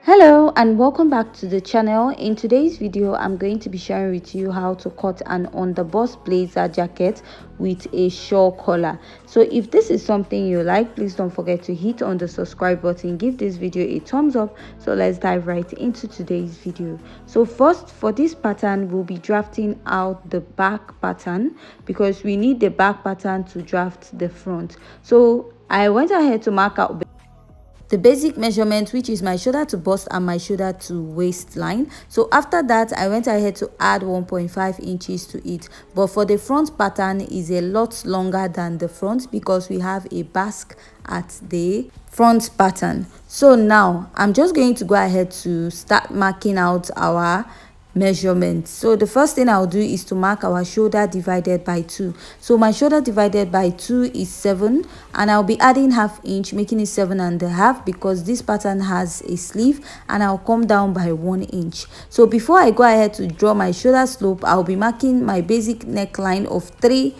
Hello and welcome back to the channel. In today's video I'm going to be sharing with you how to cut an underbust blazer jacket with a shawl collar. So if this is something you like, please don't forget to hit on the subscribe button, give this video a thumbs up. So let's dive right into today's video. So first, for this pattern we'll be drafting out the back pattern because we need the back pattern to draft the front. So I went ahead to mark out the basic measurement, which is my shoulder to bust and my shoulder to waistline. So after that I went ahead to add 1.5 inches to it, but for the front pattern is a lot longer than the front because we have a basque at the front pattern. So now I'm just going to go ahead to start marking out our measurement. So the first thing I'll do is to mark our shoulder divided by 2. So my shoulder divided by 2 is 7, and I'll be adding ½ inch, making it 7.5 because this pattern has a sleeve, and I'll come down by 1 inch. So before I go ahead to draw my shoulder slope, I'll be marking my basic neckline of 3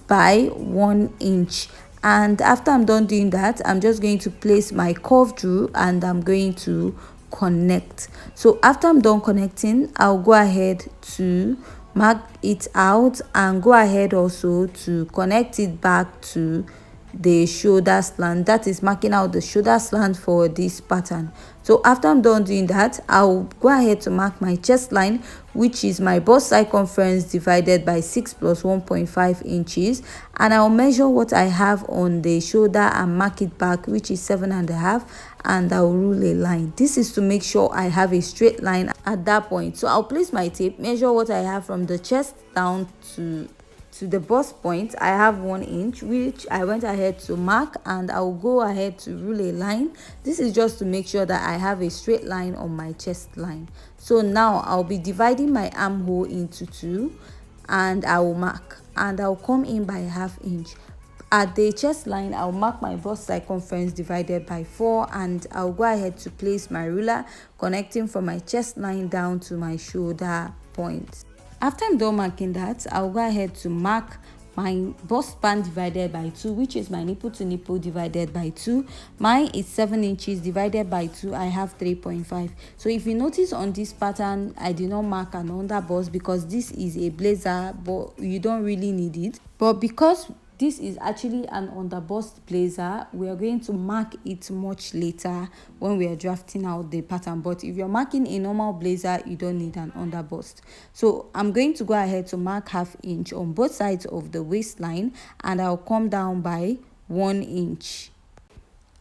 by 1 inch. And after I'm done doing that, I'm just going to place my curve through and I'm going to connect. So after I'm done connecting, I'll go ahead to mark it out and go ahead also to connect it back to the shoulder slant. That is marking out the shoulder slant for this pattern. So after I'm done doing that, I'll go ahead to mark my chest line, which is my bust circumference divided by 6 plus 1.5 inches, and I'll measure what I have on the shoulder and mark it back, which is 7.5, and I'll rule a line. This is to make sure I have a straight line at that point. So I'll place my tape, measure what I have from the chest down to the bust point. I have 1 inch, which I went ahead to mark, and I'll go ahead to rule a line. This is just to make sure that I have a straight line on my chest line. So now I'll be dividing my armhole into 2, and I will mark, and I'll come in by ½ inch. At the chest line, I'll mark my bust circumference divided by 4, and I'll go ahead to place my ruler connecting from my chest line down to my shoulder point. After I'm done marking that, I'll go ahead to mark my bust span divided by 2, which is my nipple to nipple divided by 2. Mine is 7 inches divided by 2. I have 3.5. So if you notice on this pattern, I did not mark an underbust because this is a blazer, but you don't really need it. But because this is actually an underbust blazer, we are going to mark it much later when we are drafting out the pattern. But if you're marking a normal blazer, you don't need an underbust. So I'm going to go ahead to mark ½ inch on both sides of the waistline, and I'll come down by 1 inch.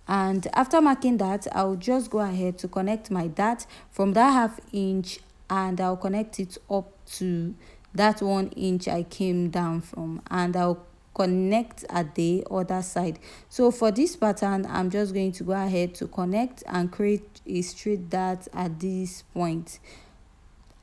And after marking that, I'll just go ahead to connect my dart from that ½ inch, and I'll connect it up to that 1 inch I came down from, and I'll connect at the other side. So for this pattern, I'm just going to go ahead to connect and create a straight dart at this point.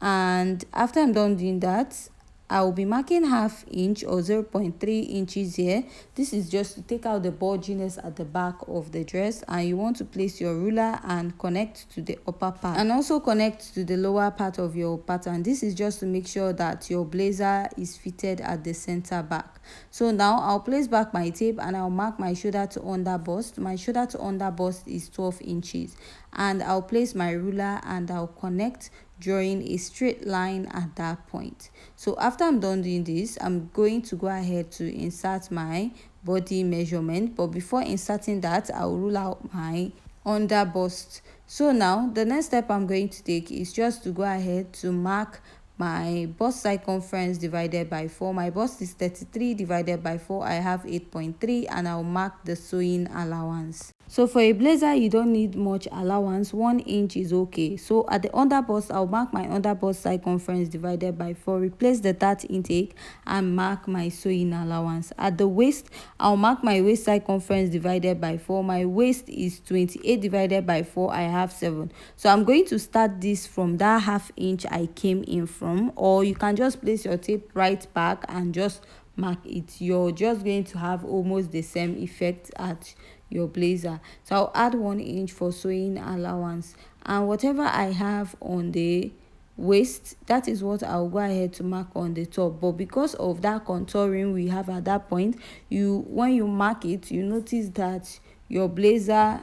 And after I'm done doing that, I will be marking ½ inch or 0.3 inches here. This is just to take out the bulginess at the back of the dress, and you want to place your ruler and connect to the upper part and also connect to the lower part of your pattern. This is just to make sure that your blazer is fitted at the center back. So now I'll place back my tape and I'll mark my shoulder to underbust. My shoulder to underbust is 12 inches, and I'll place my ruler and I'll connect, drawing a straight line at that point. So after I'm done doing this, I'm going to go ahead to insert my body measurement, but before inserting that, I'll rule out my underbust. So now the next step I'm going to take is just to go ahead to mark my bust circumference divided by 4. My bust is 33 divided by 4. I have 8.3, and I'll mark the sewing allowance. So for a blazer, you don't need much allowance. 1 inch is okay. So at the underbust, I'll mark my underbust circumference divided by 4, replace the dart intake, and mark my sewing allowance. At the waist, I'll mark my waist circumference divided by 4. My waist is 28 divided by 4. I have 7. So I'm going to start this from that ½ inch I came in from, or you can just place your tape right back and just mark it. You're just going to have almost the same effect at your blazer. So I'll add 1 inch for sewing allowance, and whatever I have on the waist, that is what I'll go ahead to mark on the top. But because of that contouring we have at that point, when you mark it, you notice that your blazer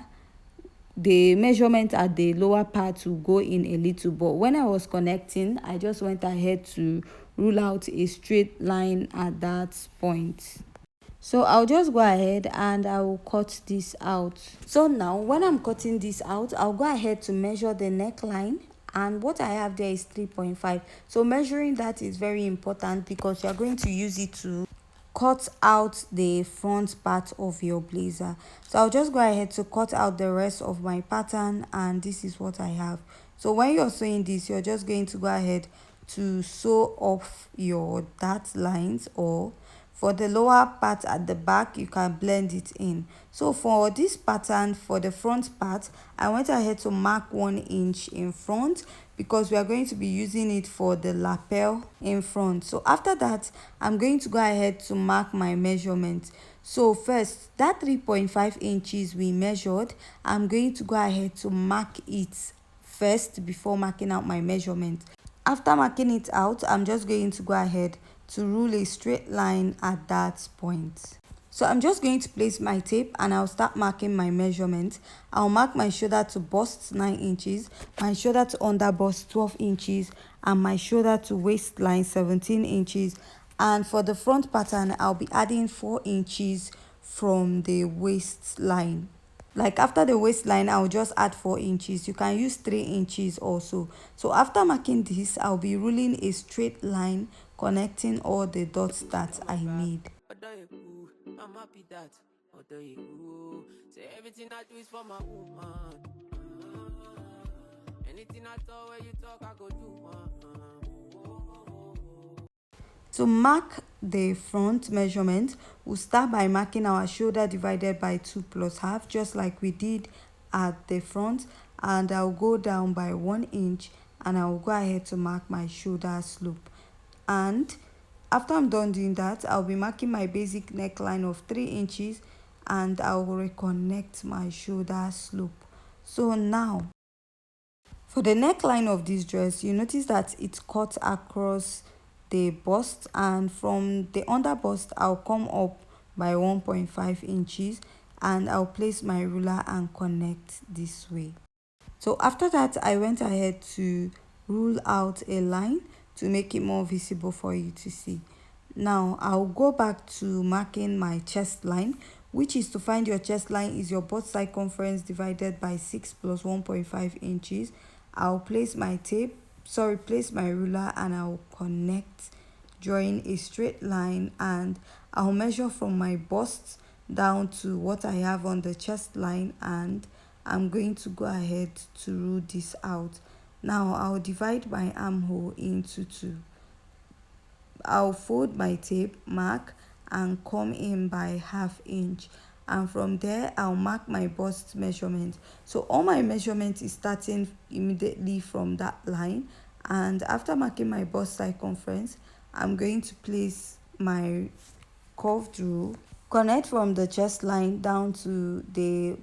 the measurement at the lower part will go in a little, but when I was connecting, I just went ahead to rule out a straight line at that point. So I'll just go ahead and I will cut this out. So now when I'm cutting this out, I'll go ahead to measure the neckline, and what I have there is 3.5. So measuring that is very important because you're going to use it to cut out the front part of your blazer. So I'll just go ahead to cut out the rest of my pattern, and this is what I have. So when you're sewing this, you're just going to go ahead to sew off your dart lines, or for the lower part at the back you can blend it in. So for this pattern, for the front part, I went ahead to mark 1 inch in front because we are going to be using it for the lapel in front. So after that, I'm going to go ahead to mark my measurement. So first, that 3.5 inches we measured, I'm going to go ahead to mark it first before marking out my measurement. After marking it out, I'm just going to go ahead to rule a straight line at that point. So I'm just going to place my tape and I'll start marking my measurement. I'll mark my shoulder to bust 9 inches, my shoulder to underbust 12 inches, and my shoulder to waistline 17 inches. And for the front pattern, I'll be adding 4 inches from the waistline. Like after the waistline, I'll just add 4 inches. You can use 3 inches also. So after marking this, I'll be ruling a straight line connecting all the dots that I made. I'm happy that say everything I do is for my woman. Anything I thought when you talk, I go do. To mark the front measurement, we'll start by marking our shoulder divided by 2 plus half, just like we did at the front, and I'll go down by 1 inch and I'll go ahead to mark my shoulder slope. And after I'm done doing that, I'll be marking my basic neckline of 3 inches and I'll reconnect my shoulder slope. So now for the neckline of this dress, you notice that it's cut across the bust, and from the under bust I'll come up by 1.5 inches and I'll place my ruler and connect this way. So after that, I went ahead to rule out a line to make it more visible for you to see. Now I'll go back to marking my chest line, which is to find your chest line is your bust circumference divided by 6 plus 1.5 inches. I'll place my place my ruler and I'll connect, drawing a straight line, and I'll measure from my bust down to what I have on the chest line, and I'm going to go ahead to rule this out. Now I'll divide my armhole into 2. I'll fold my tape, mark, and come in by ½ inch, and from there I'll mark my bust measurement. So all my measurement is starting immediately from that line, and after marking my bust circumference, I'm going to place my curved rule, connect from the chest line down to the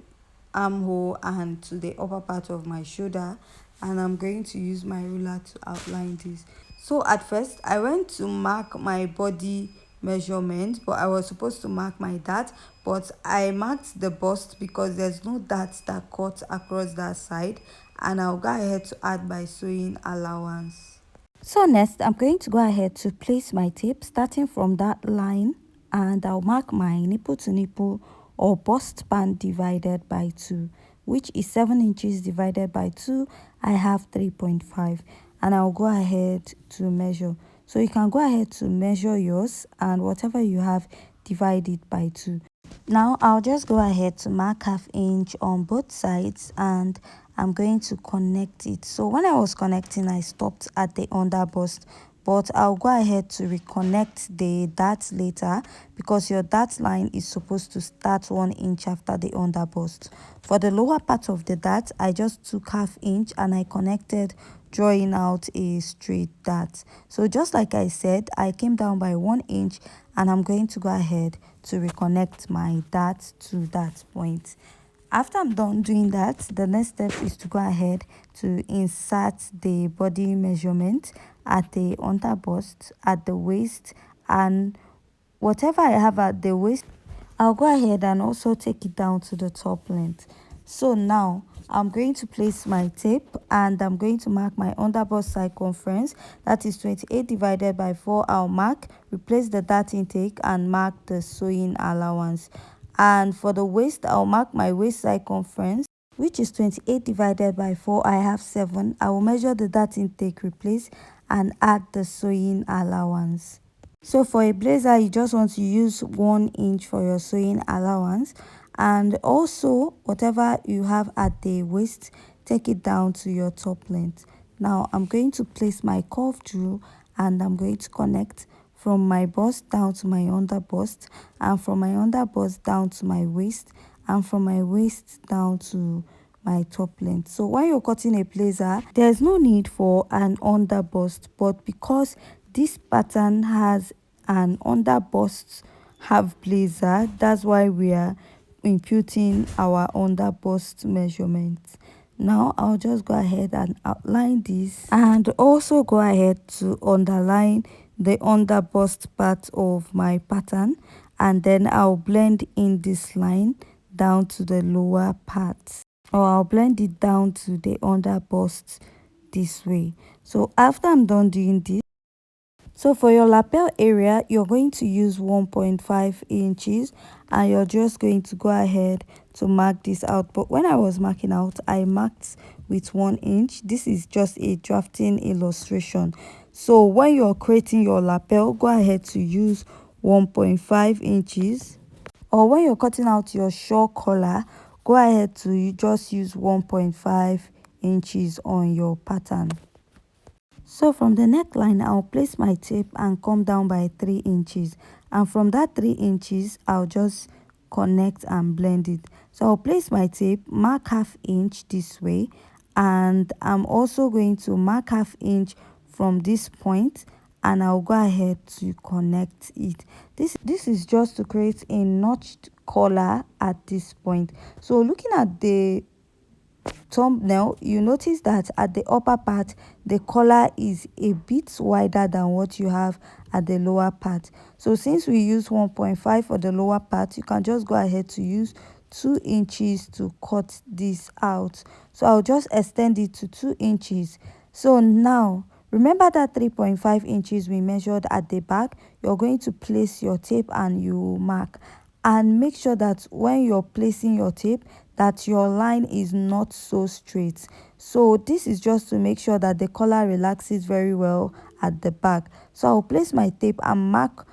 armhole and to the upper part of my shoulder, and I'm going to use my ruler to outline this. So at first I went to mark my body measurement, but I was supposed to mark my dart, but I marked the bust because there's no dart that cuts across that side, and I'll go ahead to add my sewing allowance. So next, I'm going to go ahead to place my tape starting from that line, and I'll mark my nipple to nipple or bust band divided by 2, which is 7 inches divided by 2. I have 3.5, and I'll go ahead to measure. So you can go ahead to measure yours, and whatever you have, divide it by 2. Now I'll just go ahead to mark ½ inch on both sides, and I'm going to connect it. So when I was connecting, I stopped at the under bust, but I'll go ahead to reconnect the dart later because your dart line is supposed to start 1 inch after the under bust. For the lower part of the dart, I just took ½ inch and I connected, drawing out a straight dart. So just like I said, I came down by 1 inch, and I'm going to go ahead to reconnect my dart to that point. After I'm done doing that, the next step is to go ahead to insert the body measurement at the under bust, at the waist, and whatever I have at the waist, I'll go ahead and also take it down to the top length. So now I'm going to place my tape and I'm going to mark my underbust circumference, that is 28 divided by 4. I'll mark, replace the dart intake and mark the sewing allowance. And for the waist, I'll mark my waist circumference, which is 28 divided by 4. I have 7. I will measure the dart intake, replace and add the sewing allowance. So for a blazer, you just want to use 1 inch for your sewing allowance, and also whatever you have at the waist, take it down to your top length. Now I'm going to place my curve through and I'm going to connect from my bust down to my underbust, and from my underbust down to my waist, and from my waist down to my top length. So when you're cutting a blazer, there's no need for an underbust, but because this pattern has an underbust half blazer, that's why we are imputing our underbust measurements. Now I'll just go ahead and outline this, and also go ahead to underline the underbust part of my pattern, and then I'll blend in this line down to the lower part, or I'll blend it down to the underbust this way. So after I'm done doing this, so for your lapel area, you're going to use 1.5 inches, and you're just going to go ahead to mark this out. But when I was marking out, I marked with 1 inch. This is just a drafting illustration. So when you're creating your lapel, go ahead to use 1.5 inches. Or when you're cutting out your shawl collar, go ahead to just use 1.5 inches on your pattern. So from the neckline, I'll place my tape and come down by 3 inches, and from that 3 inches I'll just connect and blend it. So I'll place my tape, mark ½ inch this way, and I'm also going to mark ½ inch from this point, and I'll go ahead to connect it. This is just to create a notched collar at this point. So looking at the thumbnail, you notice that at the upper part the collar is a bit wider than what you have at the lower part. So since we use 1.5 for the lower part, you can just go ahead to use 2 inches to cut this out. So I'll just extend it to 2 inches. So now remember that 3.5 inches we measured at the back, you're going to place your tape and you mark, and make sure that when you're placing your tape that your line is not so straight. So this is just to make sure that the collar relaxes very well at the back. So I'll place my tape and mark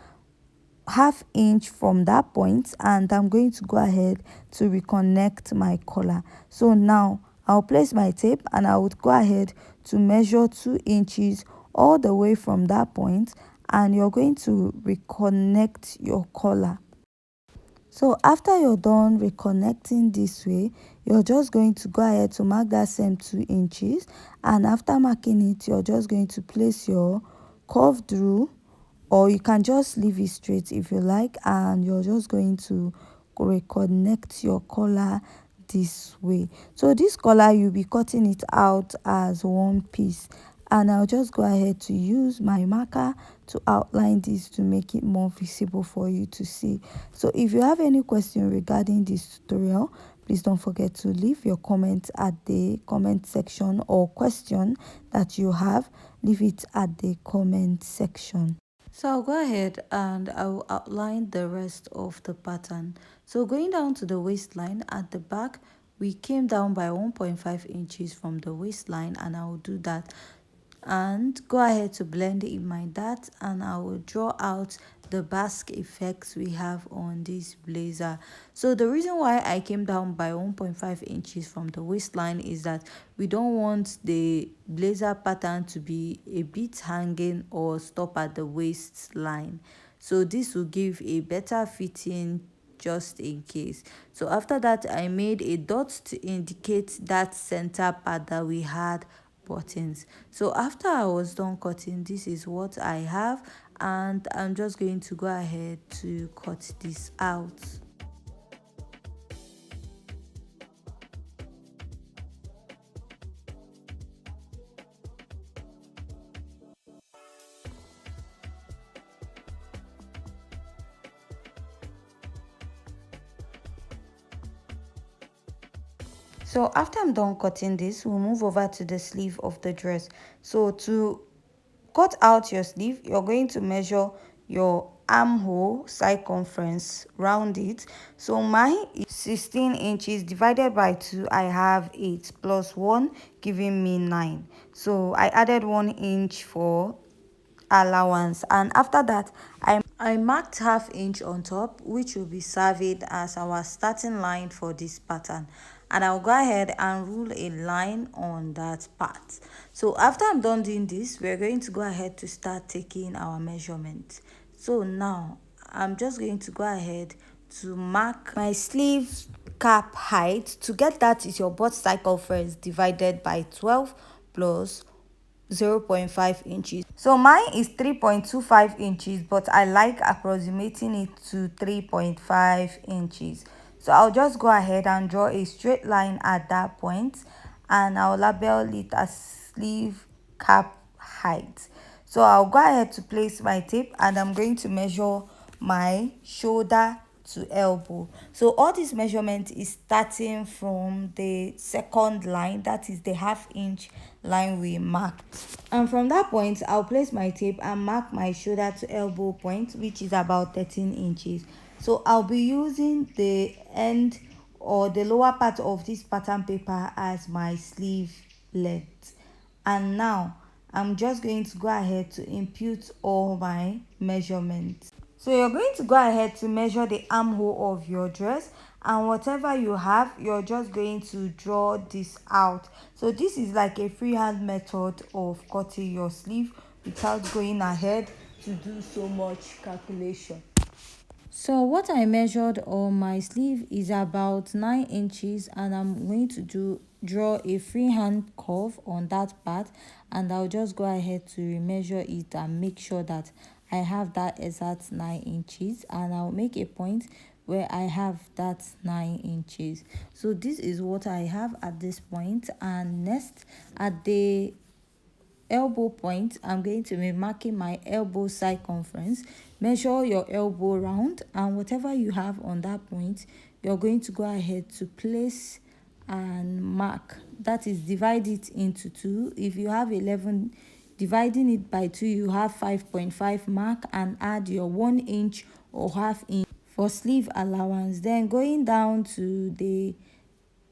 ½ inch from that point, and I'm going to go ahead to reconnect my collar. So now I'll place my tape and I would go ahead to measure 2 inches all the way from that point, and you're going to reconnect your collar. So after you're done reconnecting this way, you're just going to go ahead to mark that same 2 inches, and after marking it, you're just going to place your curve through, or you can just leave it straight if you like, and you're just going to reconnect your collar this way. So this collar, you'll be cutting it out as one piece, and I'll just go ahead to use my marker to outline this to make it more visible for you to see. So if you have any question regarding this tutorial, please don't forget to leave your comment at the comment section, or question that you have, leave it at the comment section. So I'll go ahead and I will outline the rest of the pattern. So going down to the waistline at the back, we came down by 1.5 inches from the waistline, and I will do that and go ahead to blend in my dart, and I will draw out the basque effects we have on this blazer. So the reason why I came down by 1.5 inches from the waistline is that we don't want the blazer pattern to be a bit hanging or stop at the waistline. So this will give a better fitting just in case. So after that, I made a dot to indicate that center part that we had buttons. So after I was done cutting, this is what I have, and I'm just going to go ahead to cut this out. So after I'm done cutting this, we'll move over to the sleeve of the dress. So to cut out your sleeve, you're going to measure your armhole circumference, round it. So mine is 16 inches divided by 2. I have 8 plus 1 giving me 9. So I added 1 inch for allowance, and after that I marked half inch on top, which will be serving as our starting line for this pattern, and I'll go ahead and rule a line on that part. So after I'm done doing this, we're going to go ahead to start taking our measurement. So now I'm just going to go ahead to mark my sleeve cap height. To get that is your butt circumference divided by 12 plus 0.5 inches. So mine is 3.25 inches, but I like approximating it to 3.5 inches. So I'll just go ahead and draw a straight line at that point, and I'll label it as sleeve cap height. So I'll go ahead to place my tape, and I'm going to measure my shoulder to elbow. So all this measurement is starting from the second line, that is the half inch line we marked, and from that point I'll place my tape and mark my shoulder to elbow point, which is about 13 inches. So I'll be using the end or the lower part of this pattern paper as my sleeve length. And now I'm just going to go ahead to input all my measurements. So you're going to go ahead to measure the armhole of your dress, and whatever you have, you're just going to draw this out. So this is like a freehand method of cutting your sleeve without going ahead to do so much calculation. So what I measured on my sleeve is about 9 inches, and I'm going to draw a freehand curve on that part, and I'll just go ahead to remeasure it and make sure that I have that exact 9 inches, and I'll make a point where I have that 9 inches. So this is what I have at this point, and next at the elbow point, I'm going to be marking my elbow circumference. Measure your elbow round, and whatever you have on that point, you're going to go ahead to place and mark. That is, divide it into 2. If you have 11, dividing it by 2, you have 5.5 mark, and add your 1 inch or half inch for sleeve allowance. Then going down to the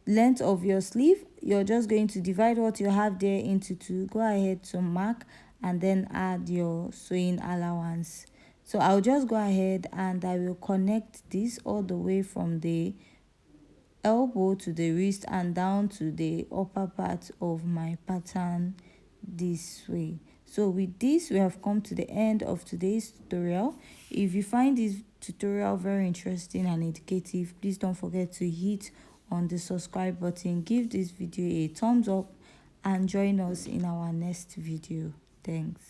length of your sleeve, you're just going to divide what you have there into 2, go ahead to mark, and then add your sewing allowance. So I'll just go ahead and I will connect this all the way from the elbow to the wrist and down to the upper part of my pattern this way. So with this, we have come to the end of today's tutorial. If you find this tutorial very interesting and educative, please don't forget to hit on the subscribe button, give this video a thumbs up, and join us in our next video. Thanks.